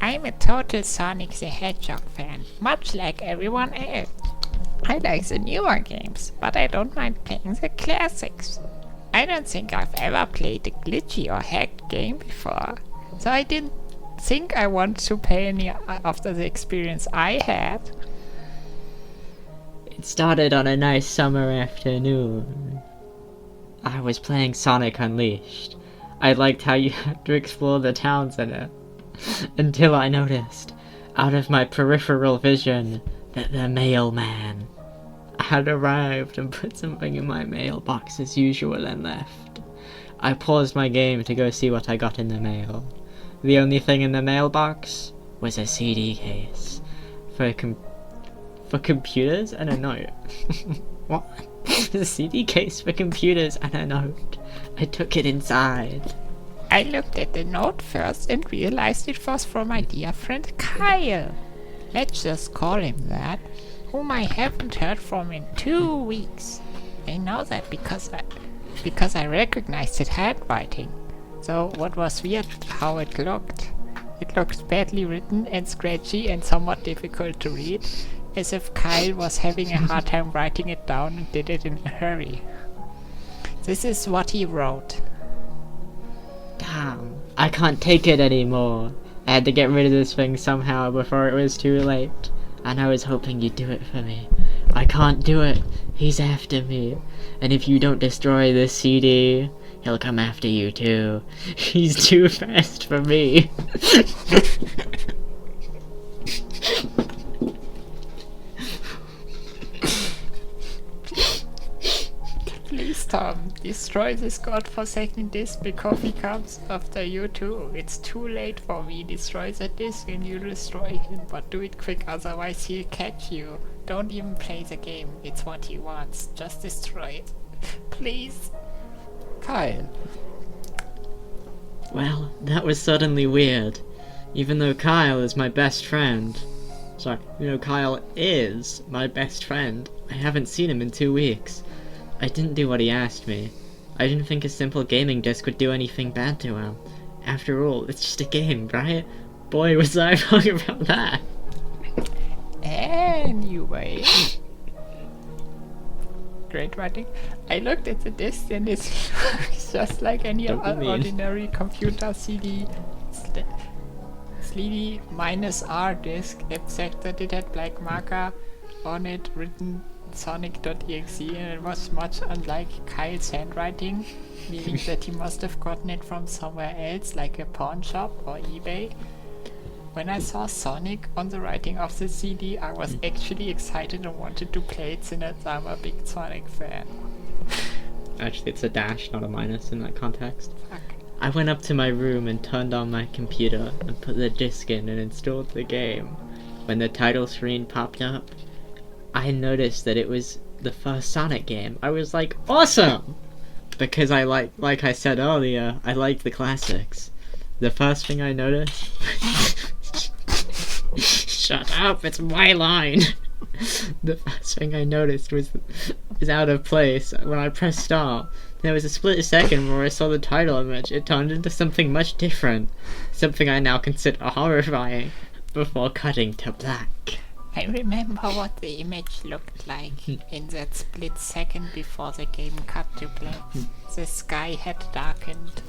I'm a total Sonic the Hedgehog fan, much like everyone else. I like the newer games, but I don't mind playing the classics. I don't think I've ever played a glitchy or hacked game before, so I didn't think I want to pay any after the experience I had. It started on a nice summer afternoon. I was playing Sonic Unleashed. I liked how you had to explore the towns in it. Until I noticed, out of my peripheral vision, that the mailman had arrived and put something in my mailbox as usual and left. I paused my game to go see what I got in the mail. The only thing in the mailbox was a CD case for computers and a note. What? A CD case for computers and a note. I took it inside. I looked at the note first and realized it was from my dear friend Kyle. Let's just call him that, whom I haven't heard from in 2 weeks. I know that because I recognized his handwriting. So what was weird how it looked. It looked badly written and scratchy and somewhat difficult to read, as if Kyle was having a hard time writing it down and did it in a hurry. This is what he wrote. Damn, I can't take it anymore. I had to get rid of this thing somehow before it was too late. And I was hoping you'd do it for me. I can't do it. He's after me. And if you don't destroy this CD, he'll come after you too. He's too fast for me. Please, Tom, destroy this godforsaken disc because he comes after you too. It's too late for me. Destroy the disc and you destroy him, but do it quick, otherwise he'll catch you. Don't even play the game. It's what he wants. Just destroy it. Please. Kyle. Well, that was suddenly weird. Even though Kyle is my best friend. Sorry, Kyle is my best friend. I haven't seen him in 2 weeks. I didn't do what he asked me. I didn't think a simple gaming disc would do anything bad to him. After all, it's just a game, right? Boy, was I wrong about that. Anyway. Great writing. I looked at the disc and it looks just like any ordinary computer CD sleedy -R disc, except that it had black marker on it written Sonic.exe, and it was much unlike Kyle's handwriting, meaning that he must have gotten it from somewhere else, like a pawn shop or eBay. When I saw Sonic on the writing of the CD, I was actually excited and wanted to play it since I'm a big Sonic fan. Actually, it's a dash, not a minus in that context. Fuck. I went up to my room and turned on my computer and put the disc in and installed the game. When the title screen popped up, I noticed that it was the first Sonic game. I was like, awesome! Because I like I said earlier, I like the classics. The first thing I noticed... Shut up, it's my line! The first thing I noticed was out of place. When I pressed start, there was a split second where I saw the title image. It turned into something much different. Something I now consider horrifying, before cutting to black. I remember what the image looked like in that split second before the game cut to black. The sky had darkened,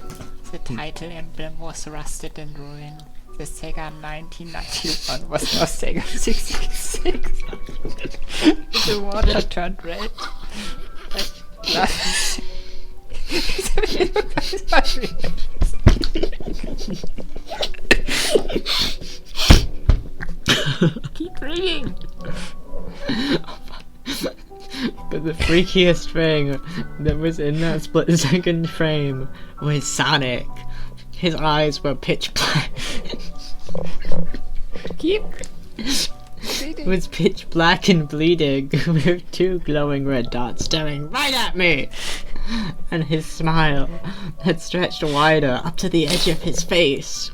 the title emblem was rusted and ruined. The Sega 1991 was now Sega 66. The water turned red. Keep reading. But the freakiest thing that was in that split second frame was Sonic. His eyes were pitch black. Keep It was pitch black and bleeding, with 2 glowing red dots staring right at me. And his smile had stretched wider up to the edge of his face.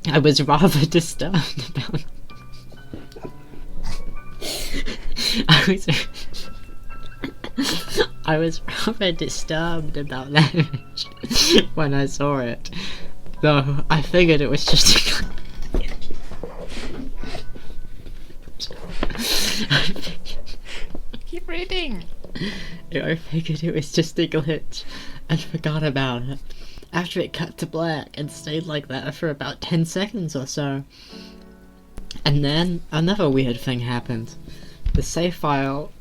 I was rather disturbed about I was rather disturbed about that image when I saw it. Though I figured it was just reading. I figured it was just a glitch and forgot about it. After it cut to black and stayed like that for about 10 seconds or so. And then another weird thing happened. The save file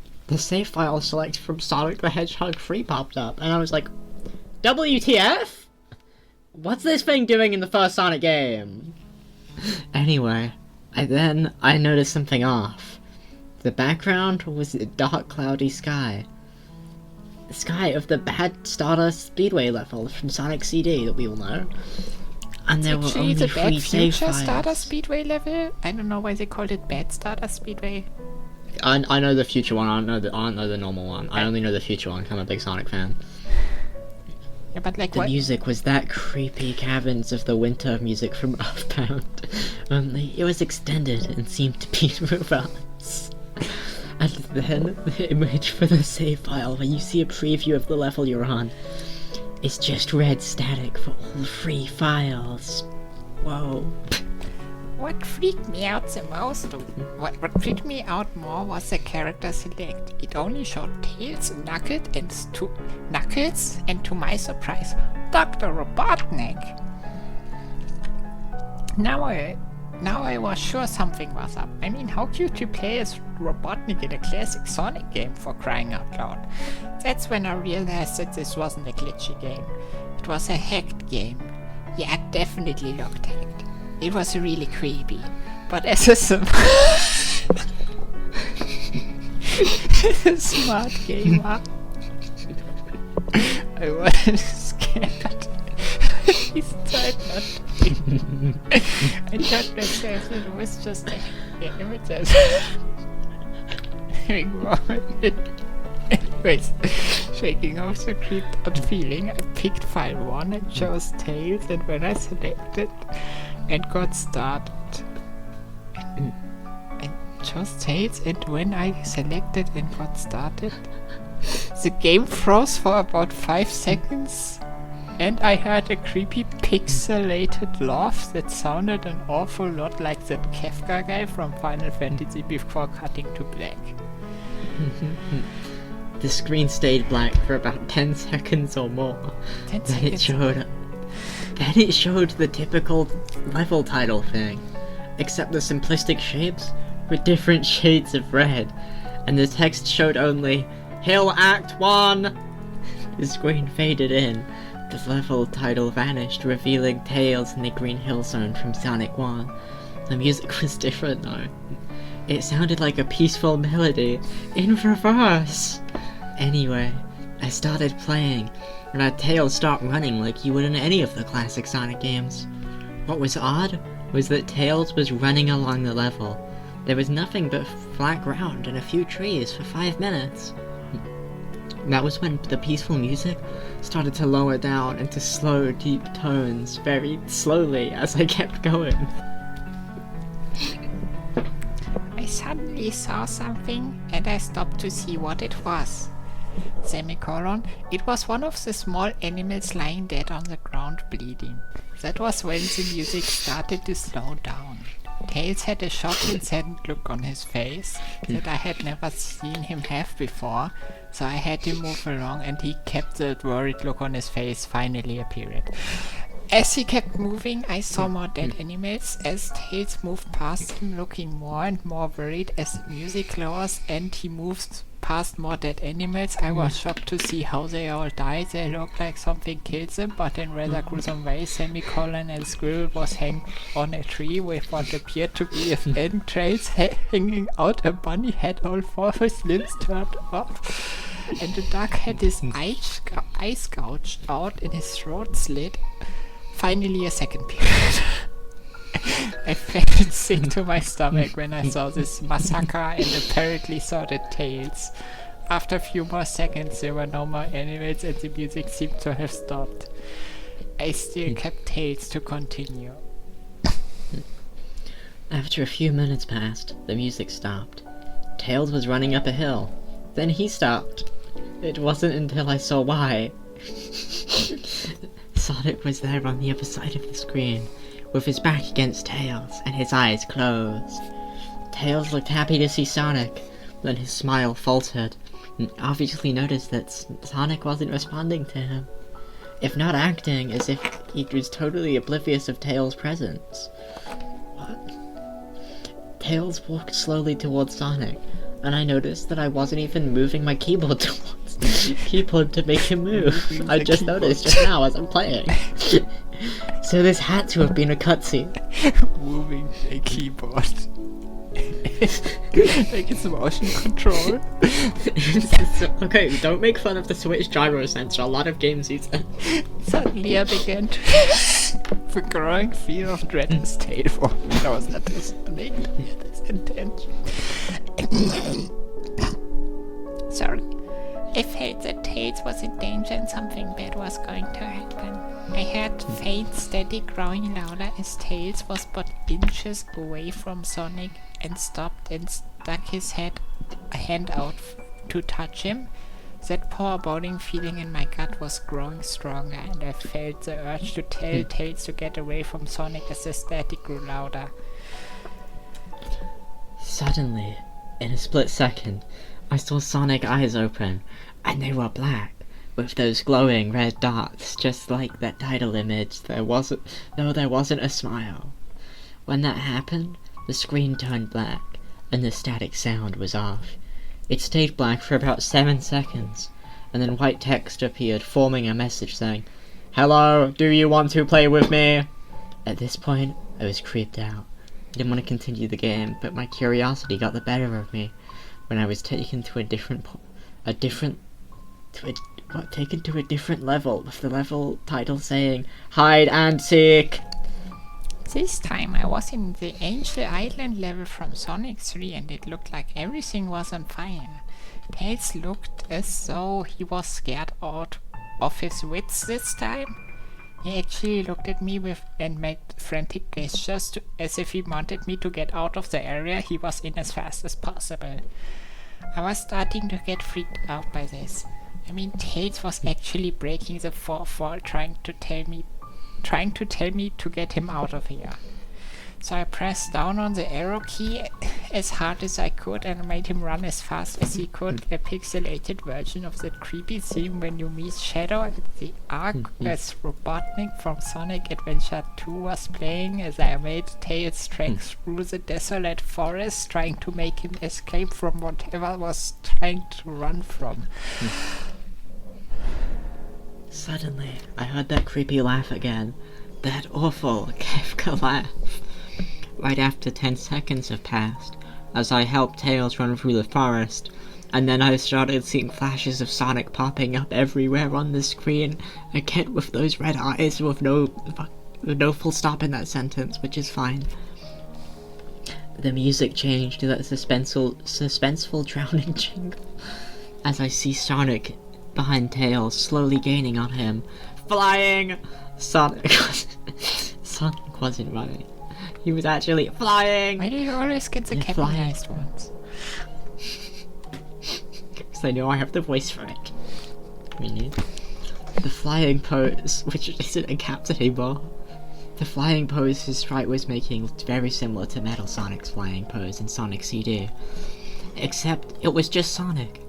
select from Sonic the Hedgehog 3 popped up, and I was like, WTF? What's this thing doing in the first Sonic game? Anyway, I noticed something off. The background was a dark, cloudy sky. The sky of the bad Stardust Speedway level from Sonic CD that we all know. And there were only the 3 Bad save Future files. Stardust Speedway level? I don't know why they called it Bad Stardust Speedway. I know the future one, I don't know the normal one. I only know the future one, 'cause I'm a big Sonic fan. Yeah, but like The what? music was that creepy Caverns of the Winter music from Earthbound. Only it was extended and seemed to be reverse. And then the image for the save file, when you see a preview of the level you're on, is just red static for all 3 files. Whoa. What freaked me out the most, what freaked me out more was the character select. It only showed Tails and Knuckles, and to my surprise, Dr. Robotnik. Now I was sure something was up. I mean, how cute to play as Robotnik in a classic Sonic game, for crying out loud. That's when I realized that this wasn't a glitchy game. It was a hacked game. Yeah, it definitely looked hacked. It was really creepy, but as a smart gamer, I was scared. He tried not to. I thought myself it was just a game. It says anyways, shaking off the creeped out feeling, I picked file 1 and chose Tails, and when I selected and got started and chose Tails, and when I selected and got started, the game froze for about 5 seconds, and I heard a creepy pixelated laugh that sounded an awful lot like that Kefka guy from Final Fantasy before cutting to black. The screen stayed blank for about 10 seconds or more. 10 Then it seconds. showed the typical level title thing, except the simplistic shapes were different shades of red, and the text showed only Hill Act 1. The screen faded in. The level title vanished, revealing Tails in the Green Hill Zone from Sonic 1. The music was different though. It sounded like a peaceful melody in reverse. Anyway, I started playing, and our Tails start running like you would in any of the classic Sonic games. What was odd was that Tails was running along the level. There was nothing but flat ground and a few trees for 5 minutes. That was when the peaceful music started to lower down into slow, deep tones very slowly as I kept going. I suddenly saw something, and I stopped to see what it was. Semicolon. It was one of the small animals lying dead on the ground bleeding. That was when the music started to slow down. Tails had a shocked and saddened look on his face that I had never seen him have before, so I had to move along, and he kept the worried look on his face finally appeared. As he kept moving, I saw more dead animals as Tails moved past him, looking more and more worried as the music lowers and he moves past more dead animals. I was shocked to see how they all died. They looked like something killed them, but in rather gruesome ways. Semicolon and Squirrel was hanged on a tree with what appeared to be his entrails hanging out. A bunny had all 4 of his limbs turned off, and the duck had his eyes gouged out and his throat slit. Finally, a second period. I felt sick to my stomach when I saw this massacre and apparently saw the Tails. After a few more seconds, there were no more animals and the music seemed to have stopped. I still kept Tails to continue. After a few minutes passed, the music stopped. Tails was running up a hill. Then he stopped. It wasn't until I saw why. Sonic was there on the other side of the screen, with his back against Tails and his eyes closed. Tails looked happy to see Sonic, then his smile faltered, obviously noticed that Sonic wasn't responding to him, if not acting as if he was totally oblivious of Tails' presence. What? Tails walked slowly towards Sonic, and I noticed that I wasn't even moving my keyboard towards the keyboard to make him move. I just noticed just now as I'm playing. So this had to have been a cutscene. Moving a keyboard. Like it's motion control. Okay, don't make fun of the Switch gyro sensor. A lot of games use it. Suddenly I began to the growing fear of dread and state for me. That was not his intention. Sorry. I felt that Tails was in danger and something bad was going to happen. I heard faint, steady growling louder as Tails was but inches away from Sonic and stopped and stuck his hand out to touch him. That foreboding feeling in my gut was growing stronger, and I felt the urge to tell Tails to get away from Sonic as the static grew louder. Suddenly, in a split second, I saw Sonic eyes open, and they were black, with those glowing red dots, just like that title image. There wasn't a smile. When that happened, the screen turned black, and the static sound was off. It stayed black for about 7 seconds, and then white text appeared, forming a message saying, "Hello, do you want to play with me?" At this point, I was creeped out. I didn't want to continue the game, but my curiosity got the better of me when I was taken to a different level, with the level title saying, "Hide and Seek." This time I was in the Angel Island level from Sonic 3 and it looked like everything was on fire. Tails looked as though he was scared out of his wits this time. He actually looked at me and made frantic gestures as if he wanted me to get out of the area he was in as fast as possible. I was starting to get freaked out by this. I mean, Tails was actually breaking the fourth wall trying to tell me to get him out of here. So I pressed down on the arrow key as hard as I could and made him run as fast as he could. A pixelated version of that creepy theme when you meet Shadow at the Ark as Robotnik from Sonic Adventure 2 was playing as I made Tails trek through the desolate forest trying to make him escape from whatever was trying to run from. Suddenly, I heard that creepy laugh again. That awful Kafka laugh. Right after 10 seconds have passed, as I helped Tails run through the forest, and then I started seeing flashes of Sonic popping up everywhere on the screen, again with those red eyes with no full stop in that sentence, which is fine. The music changed to that suspenseful drowning jingle, as I see Sonic behind Tails, slowly gaining on him. Flying! Sonic wasn't running. He was actually flying! Why do you always get the capitalized ones? Because I know I have the voice for it. The flying pose, which isn't a caps anymore. The flying pose his sprite was making looked very similar to Metal Sonic's flying pose in Sonic CD. Except it was just Sonic.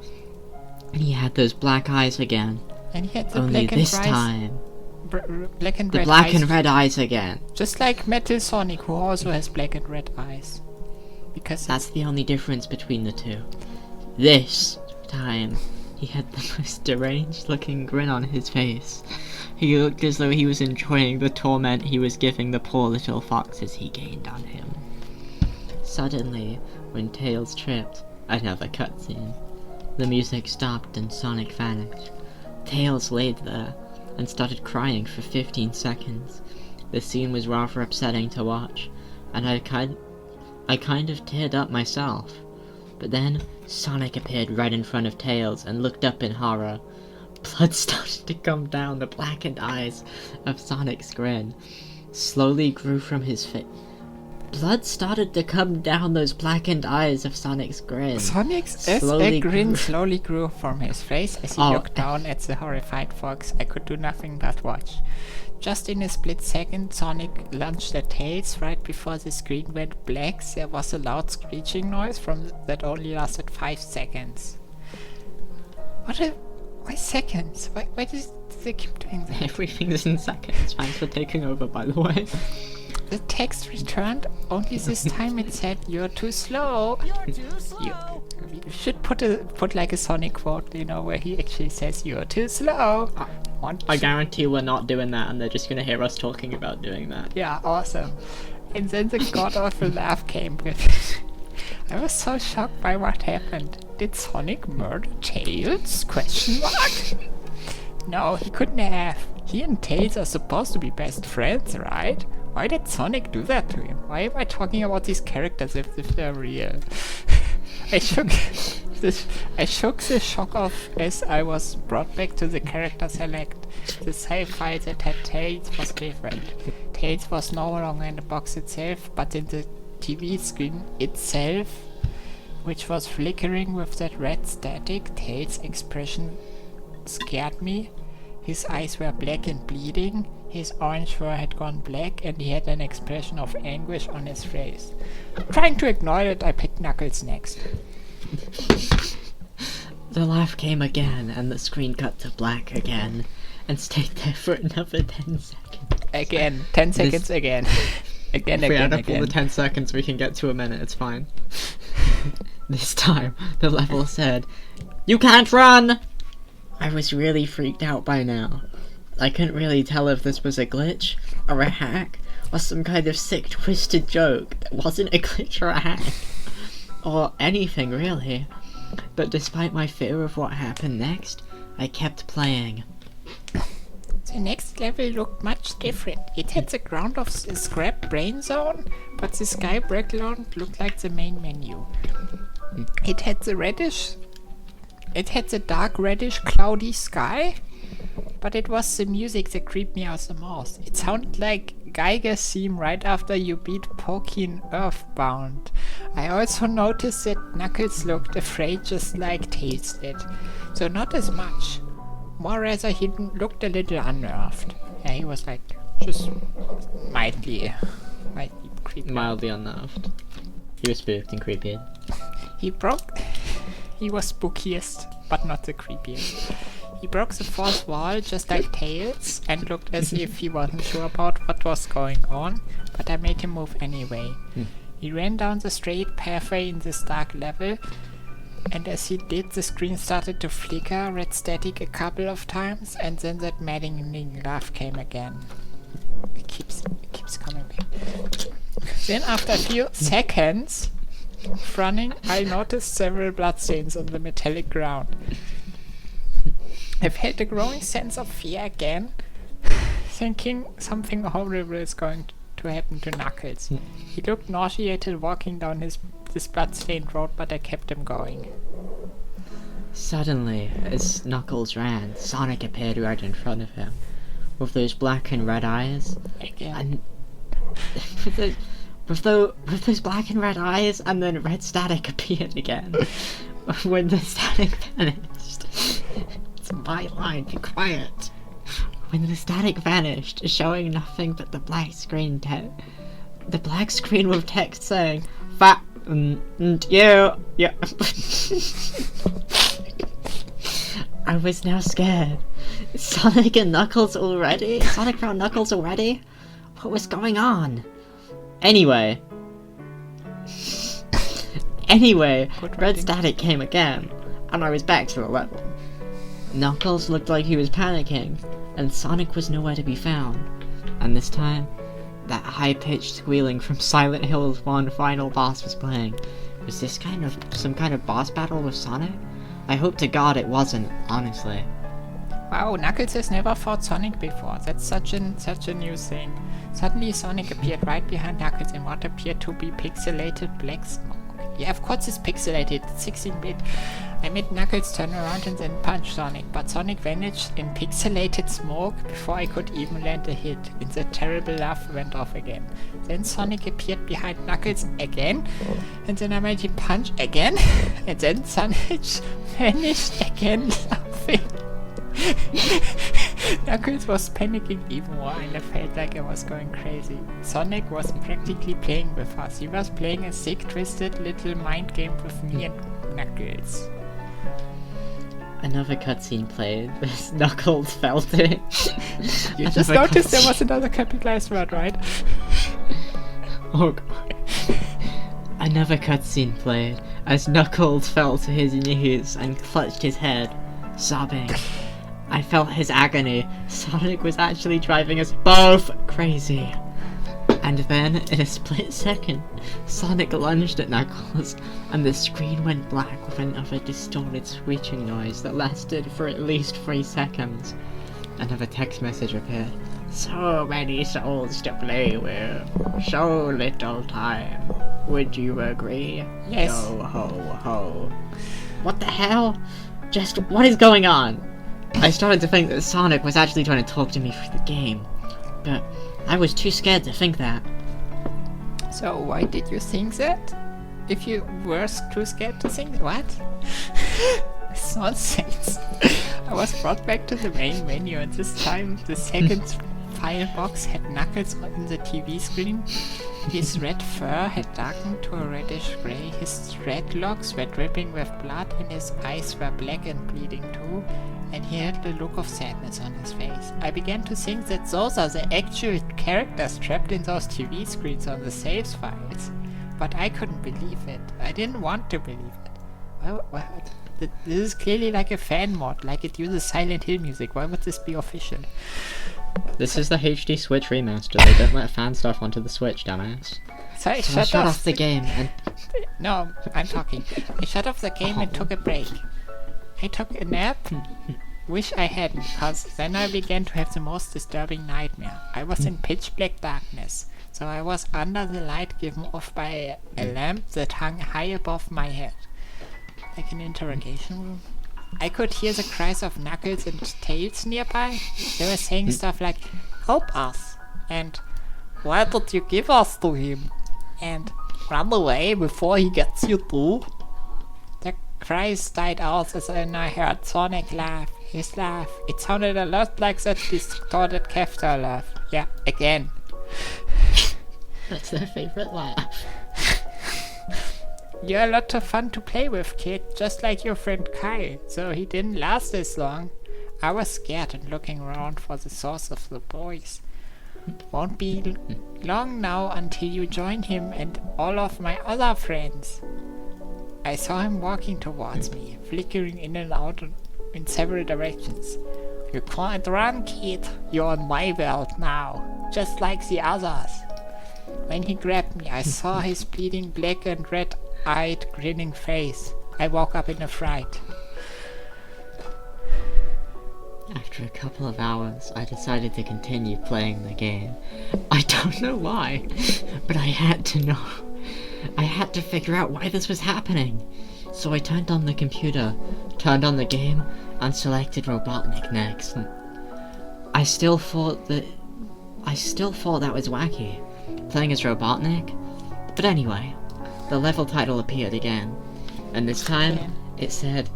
And he had those black eyes again. And he had the Only black and this time, black and the red black eyes. and red eyes again. Just like Metal Sonic, who also has black and red eyes. Because That's the only difference between the two. This time, he had the most deranged looking grin on his face. He looked as though he was enjoying the torment he was giving the poor little foxes he gained on him. Suddenly, when Tails tripped, another cutscene. The music stopped and Sonic vanished. Tails laid there and started crying for 15 seconds. The scene was rather upsetting to watch, and I kind of teared up myself. But then, Sonic appeared right in front of Tails and looked up in horror. Blood started to come down the blackened eyes of Sonic's grin. Slowly grew from his face. Blood started to come down those blackened eyes of Sonic's grin. Sonic's grin slowly grew from his face as he looked down at the horrified fox. I could do nothing but watch. Just in a split second, Sonic lunged at Tails. Right before the screen went black, there was a loud screeching noise that only lasted 5 seconds. Why seconds? Why do they keep doing that? Everything's in seconds. Thanks for taking over, by the way. The text returned, only this time it said, "You're too slow." You're too slow. You should put like a Sonic quote, where he actually says, "You're too slow." I guarantee we're not doing that, and they're just gonna hear us talking about doing that. Yeah, awesome. And then the god awful laugh came with it. I was so shocked by what happened. Did Sonic murder Tails? Question mark? No, he couldn't have. He and Tails are supposed to be best friends, right? Why did Sonic do that to him? Why am I talking about these characters if they're real? I shook the shock off as I was brought back to the character select. The save file that had Tails was different. Tails was no longer in the box itself, but in the TV screen itself, which was flickering with that red static. Tails' expression scared me. His eyes were black and bleeding, his orange fur had gone black, and he had an expression of anguish on his face. Trying to ignore it, I picked Knuckles next. The laugh came again, and the screen cut to black again, and stayed there for another 10 seconds. Again, 10 seconds again. Again, If we add again, up all the again. 10 seconds, we can get to a minute, it's fine. This time, the level said, "You can't run!" I was really freaked out by now. I couldn't really tell if this was a glitch, or a hack, or some kind of sick twisted joke that wasn't a glitch or a hack. Or anything, really. But despite my fear of what happened next, I kept playing. The next level looked much different. It had the ground of the scrap brain zone, but the sky background looked like the main menu. It had the dark reddish cloudy sky, but it was the music that creeped me out the most. It sounded like Geiger's theme right after you beat Pokey in Earthbound. I also noticed that Knuckles looked afraid just like Tails did, so not as much. More rather, he looked a little unnerved. Yeah, he was like, just mildly creepy. Mildly unnerved. He was spooked and creepy. He was spookiest, but not the creepiest. He broke the fourth wall just like Tails and looked as if he wasn't sure about what was going on, but I made him move anyway. He ran down the straight pathway in this dark level, and as he did, the screen started to flicker, red static a couple of times, and then that maddening laugh came again. It keeps coming back. Then after a few seconds of running, I noticed several bloodstains on the metallic ground. I felt a growing sense of fear again, thinking something horrible is going to happen to Knuckles. He looked nauseated walking down this blood-stained road, but I kept him going. Suddenly, as Knuckles ran, Sonic appeared right in front of him, with those black and red eyes. Again. And with those black and red eyes, and then red static appeared again. When the static vanished. It's my line, be quiet. When the static vanished, showing nothing but the black screen the black screen with text saying, yeah. I was now scared. Sonic and Knuckles already? Sonic found Knuckles already? What was going on? Anyway, red static came again, and I was back to the level. Knuckles looked like he was panicking, and Sonic was nowhere to be found. And this time, that high-pitched squealing from Silent Hill 1 final boss was playing. Was this some kind of boss battle with Sonic? I hope to God it wasn't, honestly. Wow, Knuckles has never fought Sonic before. That's such a new thing. Suddenly Sonic appeared right behind Knuckles in what appeared to be pixelated black smoke. Yeah, of course it's pixelated, it's 16-bit. I made Knuckles turn around and then punch Sonic, but Sonic vanished in pixelated smoke before I could even land a hit, and the terrible laugh went off again. Then Sonic appeared behind Knuckles again, and then I made him punch again, and then Sonic vanished again laughing. Knuckles was panicking even more, and I felt like I was going crazy. Sonic was practically playing with us. He was playing a sick, twisted little mind game with me and Knuckles. Another cutscene played. This Knuckles felt it. You just noticed there was another capitalized word, right? Oh god. Another cutscene played as Knuckles fell to his knees and clutched his head, sobbing. I felt his agony. Sonic was actually driving us both crazy. And then, in a split second, Sonic lunged at Knuckles, and the screen went black with another distorted screeching noise that lasted for at least 3 seconds. Another text message appeared. So many souls to play with, so little time. Would you agree? Yes. Yo ho ho. What the hell? Just what is going on? I started to think that Sonic was actually trying to talk to me through the game, but I was too scared to think that. So why did you think that? If you were too scared to think what? It's nonsense. I was brought back to the main menu, and this time the second file box had Knuckles on the TV screen. His red fur had darkened to a reddish grey, his dreadlocks were dripping with blood, and his eyes were black and bleeding too, and he had the look of sadness on his face. I began to think that those are the actual characters trapped in those TV screens on the saves files. But I couldn't believe it. I didn't want to believe it. Well, this is clearly like a fan mod, like it uses Silent Hill music. Why would this be official? This is the HD Switch remaster. They don't let fan stuff onto the Switch, dumbass. Sorry, So I shut off the game and... No, I'm talking. I shut off the game and took a break. I took a nap. Wish I hadn't, cause then I began to have the most disturbing nightmare. I was in pitch black darkness, so I was under the light given off by a lamp that hung high above my head. Like an interrogation room. I could hear the cries of Knuckles and Tails nearby. They were saying stuff like, "Help us," and "Why did you give us to him?" and "Run away before he gets you too." The cries died out as I heard Sonic laugh. His laugh. It sounded a lot like that distorted Kefta laugh. Yeah, again. That's their favorite laugh. You're a lot of fun to play with, kid, just like your friend Kyle, so he didn't last this long. I was scared and looking around for the source of the voice. Won't be long now until you join him and all of my other friends. I saw him walking towards me, flickering in and out in several directions. You can't run, kid. You're in my world now, just like the others. When he grabbed me, I saw his bleeding black and red-eyed grinning face. I woke up in a fright. After a couple of hours, I decided to continue playing the game. I don't know why, but I had to know. I had to figure out why this was happening. So I turned on the computer, turned on the game, and selected Robotnik next. I still thought that was wacky, playing as Robotnik. But anyway, the level title appeared again, and this time it said ...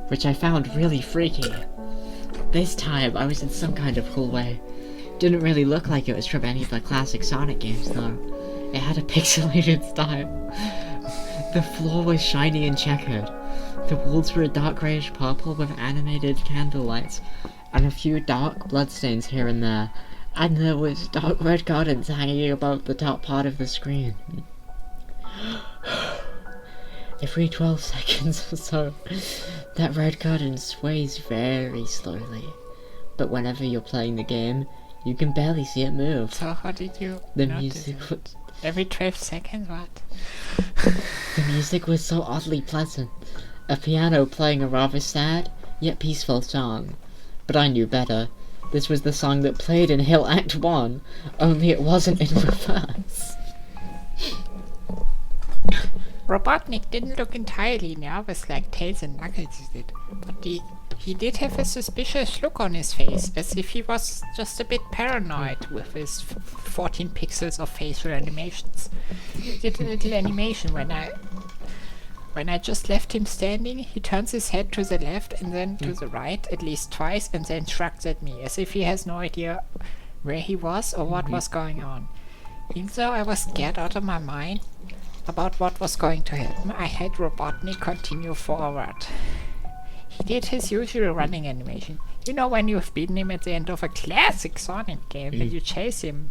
which I found really freaky. This time I was in some kind of cool way. Didn't really look like it was from any of the classic Sonic games though. It had a pixelated style. The floor was shiny and checkered. The walls were a dark greyish purple with animated candle lights, and a few dark bloodstains here and there. And there was dark red curtains hanging above the top part of the screen. Every 12 seconds or so, that red curtain sways very slowly. But whenever you're playing the game, you can barely see it move. So how did you The notice music it? was... Every 12 seconds? What? The music was so oddly pleasant. A piano playing a rather sad, yet peaceful song. But I knew better. This was the song that played in Hill Act 1, only it wasn't in reverse. Robotnik didn't look entirely nervous like Tails and Knuckles did, but he did have a suspicious look on his face, as if he was just a bit paranoid with his 14 pixels of facial animations. He did a little animation when I just left him standing. He turns his head to the left and then to the right at least twice, and then shrugs at me, as if he has no idea where he was or what was going on. Even though I was scared out of my mind, about what was going to happen, I had Robotnik continue forward. He did his usual running animation. You know when you've beaten him at the end of a classic Sonic game and you chase him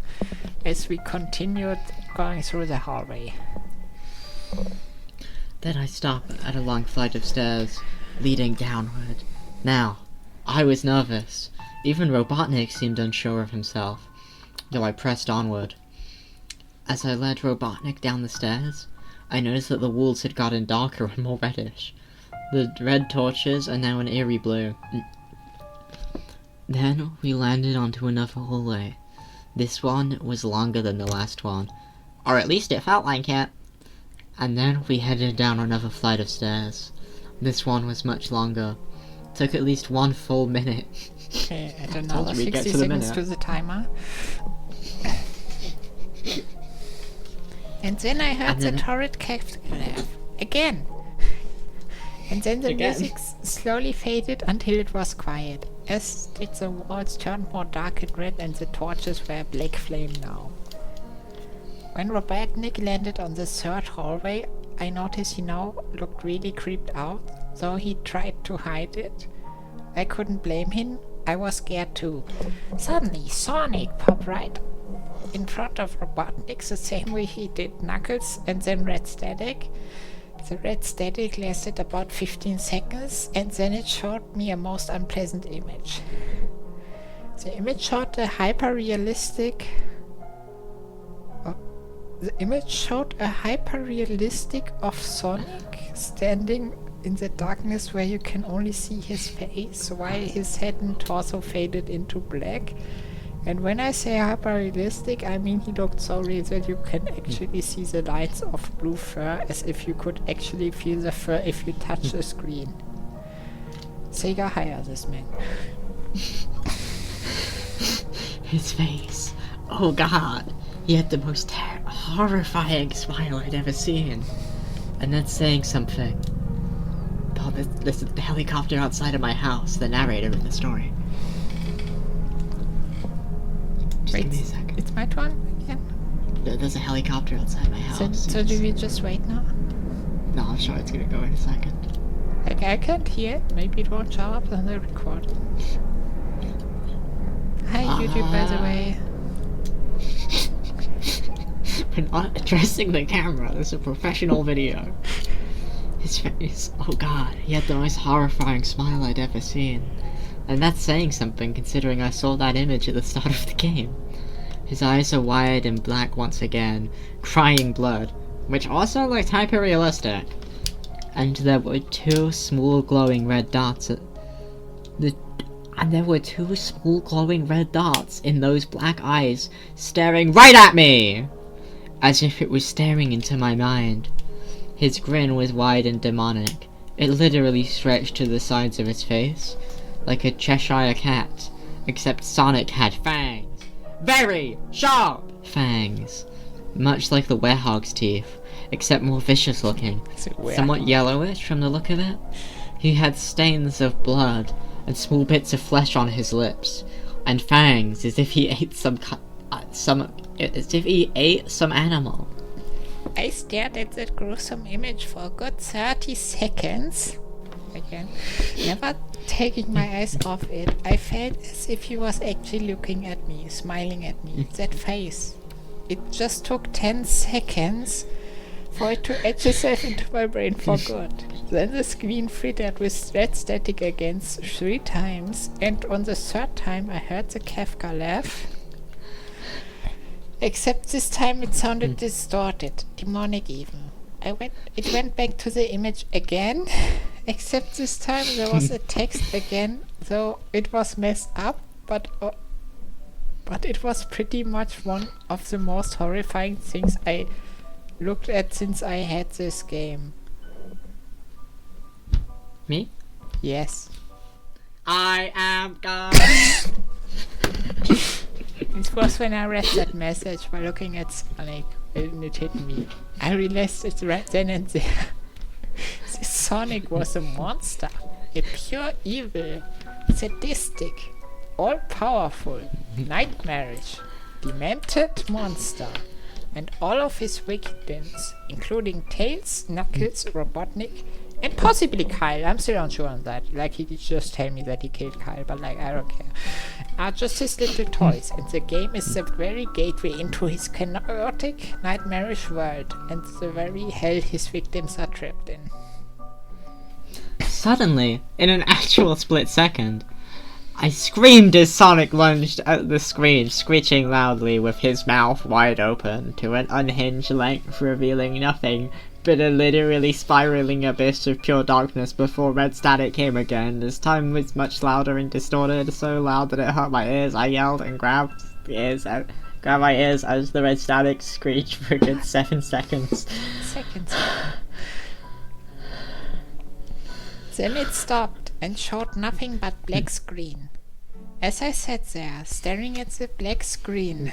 as we continued going through the hallway. Then I stopped at a long flight of stairs, leading downward. Now, I was nervous. Even Robotnik seemed unsure of himself, though I pressed onward. As I led Robotnik down the stairs, I noticed that the walls had gotten darker and more reddish. The red torches are now an eerie blue. Then we landed onto another hallway. This one was longer than the last one, or at least it felt like it. And then we headed down another flight of stairs. This one was much longer. Took at least 1 full minute. Okay, add another 60 seconds to the timer. And then I heard the torrid cat laugh. Again! And then the music slowly faded until it was quiet, as did the walls turn more dark and red and the torches were a black flame now. When Robotnik landed on the third hallway, I noticed he now looked really creeped out, though he tried to hide it. I couldn't blame him, I was scared too. Suddenly, Sonic popped right in front of Robotnik the same way he did Knuckles and then Red Static. The red static lasted about 15 seconds and then it showed me a most unpleasant image. The image showed a hyper-realistic of Sonic standing in the darkness where you can only see his face while his head and torso faded into black. And when I say hyper-realistic, I mean he looked so real that you can actually see the lines of blue fur as if you could actually feel the fur if you touch the screen. Sega, hire this man. His face. Oh god. He had the most horrifying smile I'd ever seen. And then saying something. Oh, this is the helicopter outside of my house, the narrator of the story. Wait, give me a second. It's my turn again? There's a helicopter outside my house. So do we just wait now? No, I'm sure it's gonna go in a second. I can't hear it. Maybe it won't show up on the recording. Hi YouTube, by the way. We're not addressing the camera. This is a professional video. His face. Oh god, he had the most horrifying smile I'd ever seen. And that's saying something, considering I saw that image at the start of the game. His eyes are wide and black once again, crying blood, which also looked hyper-realistic. And there were 2 small glowing red dots in those black eyes, staring right at me! As if it was staring into my mind. His grin was wide and demonic. It literally stretched to the sides of his face. Like a Cheshire cat, except Sonic had fangs. Very sharp fangs. Much like the werehog's teeth, except more vicious looking. Somewhat yellowish from the look of it. He had stains of blood and small bits of flesh on his lips, and fangs as if he ate some animal. I stared at that gruesome image for a good 30 seconds. Again, never taking my eyes off it. I felt as if he was actually looking at me, smiling at me. That face. It just took 10 seconds for it to etch itself into my brain for good. Then the screen flickered with red static again 3 times, and on the 3rd time I heard the Kafka laugh. Except this time it sounded distorted, demonic even. It went back to the image again. Except this time there was a text again, though it was messed up, but it was pretty much one of the most horrifying things I looked at since I had this game. Me? Yes. I am God. This was when I read that message while looking at Sonic, and it hit me. I realized it right then and there. This Sonic was a monster, a pure evil, sadistic, all-powerful, nightmarish, demented monster. and all of his victims, including Tails, Knuckles, Robotnik, and possibly Kyle, I'm still unsure on that. Like, he did just tell me that he killed Kyle, but like, I don't care. Are just his little toys, and the game is the very gateway into his chaotic, nightmarish world, and the very hell his victims are trapped in. Suddenly, in an actual split second, I screamed as Sonic lunged at the screen, screeching loudly with his mouth wide open to an unhinged length, revealing nothing but a literally spiraling abyss of pure darkness before red static came again. This time was much louder and distorted, so loud that it hurt my ears. I yelled and grabbed my ears as the red static screeched for a good 7 seconds. Then it stopped and showed nothing but black screen. As I sat there, staring at the black screen,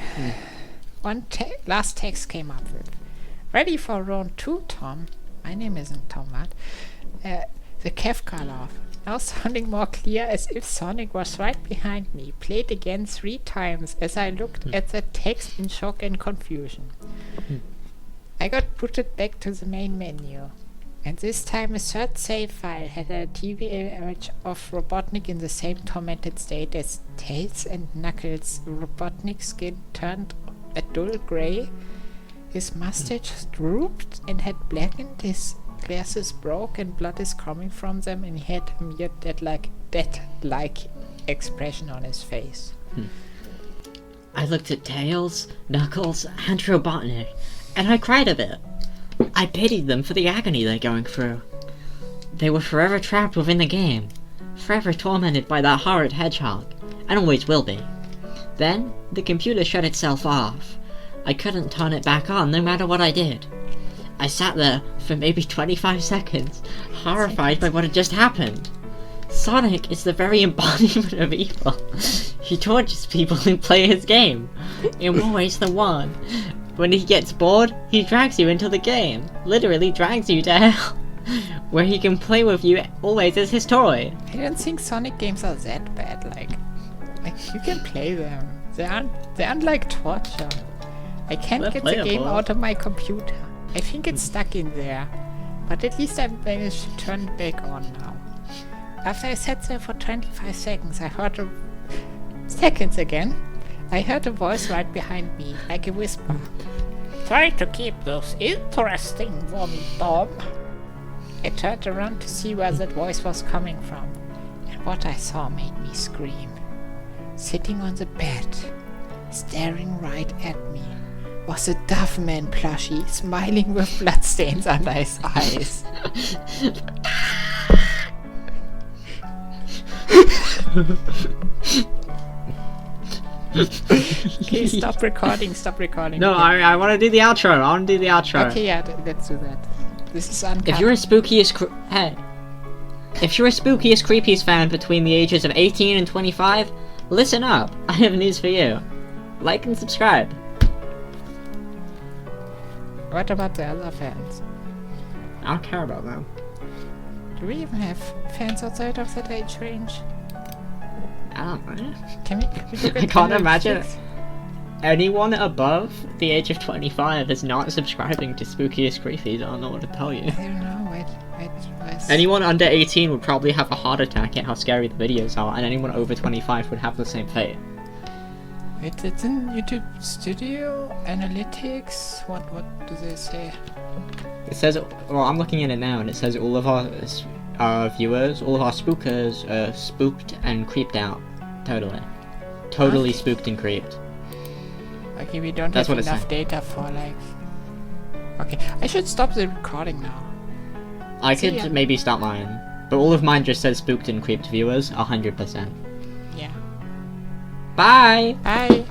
one last text came up with, "Ready for round 2, Tom?" My name isn't Tom, but the Kefka laugh, now sounding more clear as if Sonic was right behind me, played again 3 times as I looked at the text in shock and confusion. I got booted back to the main menu, and this time a third save file had a TV image of Robotnik in the same tormented state as Tails and Knuckles. Robotnik's skin turned a dull grey, his mustache drooped and had blackened, his glasses broke and blood is coming from them, and he had a mere death-like expression on his face. I looked at Tails, Knuckles, and Robotnik, and I cried a bit. I pitied them for the agony they're going through. They were forever trapped within the game, forever tormented by that horrid hedgehog, and always will be. Then, the computer shut itself off. I couldn't turn it back on no matter what I did. I sat there for maybe 25 seconds, horrified by what had just happened. Sonic is the very embodiment of evil. He tortures people who play his game, in more ways than one. When he gets bored, he drags you into the game. Literally drags you to hell, where he can play with you always as his toy. I don't think Sonic games are that bad. Like you can play them. They aren't like torture. I can't get the game out of my computer. I think it's stuck in there, but at least I managed to turn it back on now. After I sat there for 25 seconds, I heard a voice right behind me, like a whisper. "Try to keep those interesting for me, Tom." I turned around to see where that voice was coming from, and what I saw made me scream. Sitting on the bed, staring right at me, was a Duffman plushie, smiling with bloodstains under his eyes. Okay, stop recording. No, okay. I want to do the outro. Okay, yeah, let's do that. This is uncut. If you're a spookiest Creepies fan between the ages of 18 and 25, listen up. I have news for you. Like and subscribe. What about the other fans? I don't care about them. Do we even have fans outside of that age range? I don't know. Can we look at I can't the imagine kids? anyone above the age of 25 is not subscribing to Spookiest Creepies. I don't know what to tell you. I don't know. Wait. Anyone under 18 would probably have a heart attack at how scary the videos are, and anyone over 25 would have the same fate. Wait, it's in YouTube Studio Analytics. What do they say? It says, well, I'm looking at it now, and it says all of our viewers, all of our spookers are spooked and creeped out. Totally spooked and creeped. Okay, we don't That's have what it's enough data for like... Okay, I should stop the recording now. I could maybe stop mine, but all of mine just says spooked and creeped viewers, 100%. Yeah. Bye! Bye!